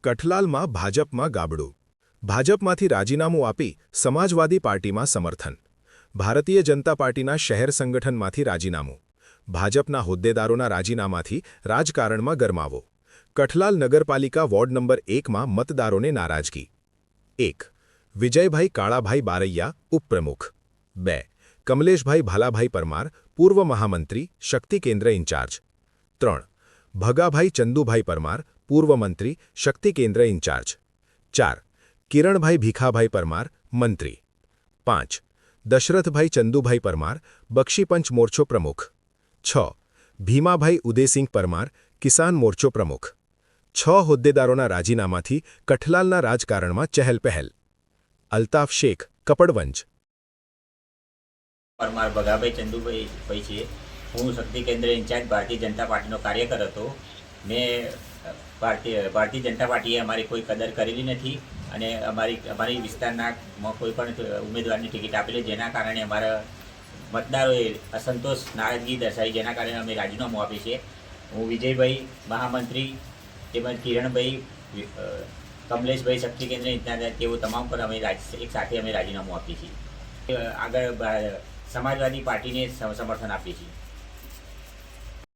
કઠલાલમાં ભાજપમાં ગાબડું. ભાજપમાંથી રાજીનામું આપી સમાજવાદી પાર્ટીમાં સમર્થન. ભારતીય જનતા પાર્ટીના શહેર સંગઠનમાંથી રાજીનામું. ભાજપના હોદ્દેદારોના રાજીનામાથી રાજકારણમાં ગરમાવો. કઠલાલ નગરપાલિકા વોર્ડ નંબર 1માં મતદારોને નારાજગી. 1. વિજયભાઈ કાળાભાઈ બારૈયા, ઉપપ્રમુખ. 2. કમલેશભાઈ ભાલાભાઈ પરમાર, પૂર્વ મહામંત્રી, શક્તિ કેન્દ્ર ઇન્ચાર્જ. 3. ભગાભાઈ ચંદુભાઈ પરમાર, પૂર્વ મંત્રી, શક્તિ કેન્દ્ર ઇન્ચાર્જ. 4. કિરણભાઈ ભીખાભાઈ પરમાર, મંત્રી. 5. દશરથભાઈ ચંદુભાઈ પરમાર, બક્ષીપંચ મોરચો પ્રમુખ. 6. ભીમાભાઈ ઉદેસિંહ પરમાર, કિસાન મોરચો પ્રમુખ. 6 હોદ્દેદારોના રાજીનામાથી કઠલાલના રાજકારણમાં ચહેલપહેલ. અલ્તાફ શેખ, કપડવંજ. પરમાર ભગાભાઈ ચંદુભાઈ છે. હું શક્તિ કેન્દ્ર ઇન્ચાર્જ ભારતીય જનતા પાર્ટીનો કાર્યકર હતો. મેં ભારતીય જનતા પાર્ટીએ અમારી કોઈ કદર કરેલી નથી અને અમારી વિસ્તારના કોઈ પણ ઉમેદવારની ટિકિટ આપેલી, જેના કારણે અમારા મતદારોએ અસંતોષ, નારાજગી દર્શાવી, જેના કારણે અમે રાજીનામું આપી છે. હું વિજયભાઈ મહામંત્રી તેમજ કિરણભાઈ, કમલેશભાઈ શક્તિ કેન્દ્ર ઇન્ચાર્જ, તેઓ તમામ પર અમે એક સાથે રાજીનામું આપીએ છીએ. આગળ સમાજવાદી પાર્ટીને સમર્થન આપીએ છીએ.